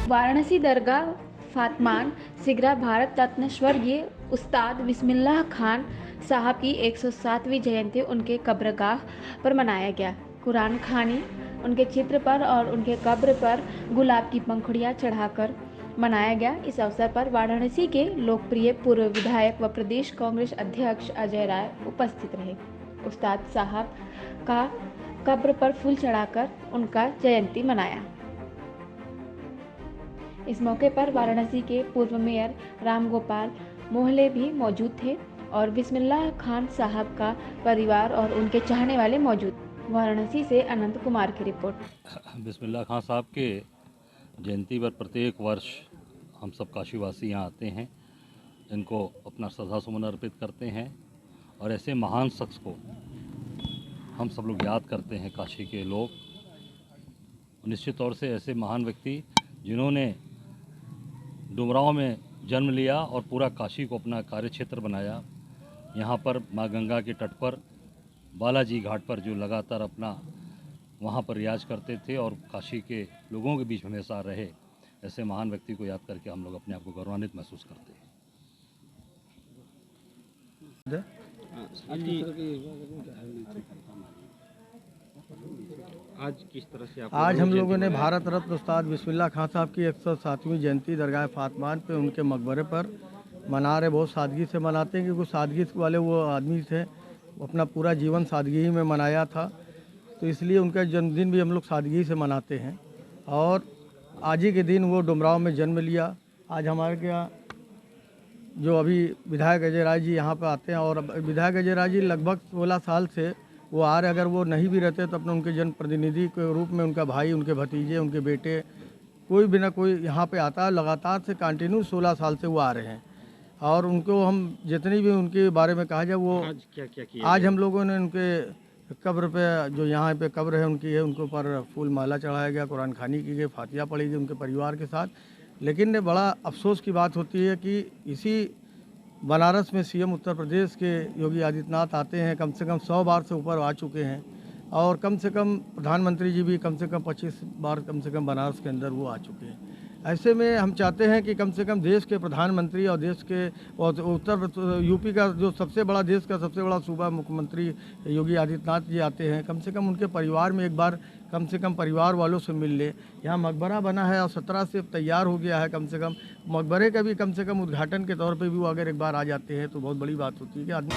वाराणसी दरगाह फातमान सिगरा भारत रत्न स्वर्गीय उस्ताद बिस्मिल्लाह खान साहब की 107वीं जयंती उनके कब्रगाह पर मनाया गया। कुरान खानी उनके चित्र पर और उनके कब्र पर गुलाब की पंखुड़ियां चढ़ाकर मनाया गया। इस अवसर पर वाराणसी के लोकप्रिय पूर्व विधायक व प्रदेश कांग्रेस अध्यक्ष अजय राय उपस्थित रहे। उस्ताद साहब का कब्र पर फूल चढ़ाकर उनका जयंती मनाया। इस मौके पर वाराणसी के पूर्व मेयर रामगोपाल मोहले भी मौजूद थे और बिस्मिल्लाह खान साहब का परिवार और उनके चाहने वाले मौजूद। वाराणसी से अनंत कुमार की रिपोर्ट। बिस्मिल्लाह खान साहब के जयंती पर प्रत्येक वर्ष हम सब काशीवासी यहाँ आते हैं, इनको अपना श्रद्धासुमन अर्पित करते हैं और ऐसे महान शख्स को हम सब लोग याद करते हैं। काशी के लोग निश्चित तौर से ऐसे महान व्यक्ति जिन्होंने डुमरांव में जन्म लिया और पूरा काशी को अपना कार्यक्षेत्र बनाया। यहाँ पर माँ गंगा के तट पर बालाजी घाट पर जो लगातार अपना वहाँ पर रियाज करते थे और काशी के लोगों के बीच हमेशा रहे, ऐसे महान व्यक्ति को याद करके हम लोग अपने आप को गौरवान्वित महसूस करते हैं। आज हम लोगों ने भारत रत्न उस्ताद बिस्मिल्लाह खान साहब की 107वीं जयंती दरगाह फातमान पे उनके मकबरे पर मना रहे। बहुत सादगी से मनाते हैं क्योंकि सादगी वाले वो आदमी थे, अपना पूरा जीवन सादगी ही में मनाया था, तो इसलिए उनका जन्मदिन भी हम लोग सादगी से मनाते हैं। और आज ही के दिन वो डुमरांव में जन्म लिया। आज हमारे यहाँ जो अभी विधायक अजय राय जी यहाँ पर आते हैं और विधायक अजय राय जी लगभग 16 साल से वो आ रहे। अगर वो नहीं भी रहते तो अपने उनके जन प्रतिनिधि के रूप में उनका भाई, उनके भतीजे, उनके बेटे, कोई भी ना कोई यहाँ पे आता है। लगातार से कंटिन्यू 16 साल से वो आ रहे हैं और उनको हम जितनी भी उनके बारे में कहा जाए वो आज क्या किया। आज हम लोगों ने उनके कब्र पे जो यहाँ पे कब्र है उनकी है, उनके ऊपर फूल माला चढ़ाया गया, कुरान खानी की गई, फातिहा पढ़ी गई उनके परिवार के साथ। लेकिन बड़ा अफसोस की बात होती है कि इसी बनारस में सीएम उत्तर प्रदेश के योगी आदित्यनाथ आते हैं, कम से कम 100 बार से ऊपर आ चुके हैं और कम से कम प्रधानमंत्री जी भी कम से कम 25 बार कम से कम बनारस के अंदर वो आ चुके हैं। ऐसे में हम चाहते हैं कि कम से कम देश के प्रधानमंत्री और देश के और उत्तर यूपी का जो सबसे बड़ा देश का सबसे बड़ा सूबा मुख्यमंत्री योगी आदित्यनाथ जी आते हैं, कम से कम उनके परिवार में एक बार कम से कम परिवार वालों से मिल ले। यहाँ मकबरा बना है और 17 से तैयार हो गया है। कम से कम मकबरे का भी कम से कम उद्घाटन के तौर पे भी वो अगर एक बार आ जाते हैं तो बहुत बड़ी बात होती है कि आदमी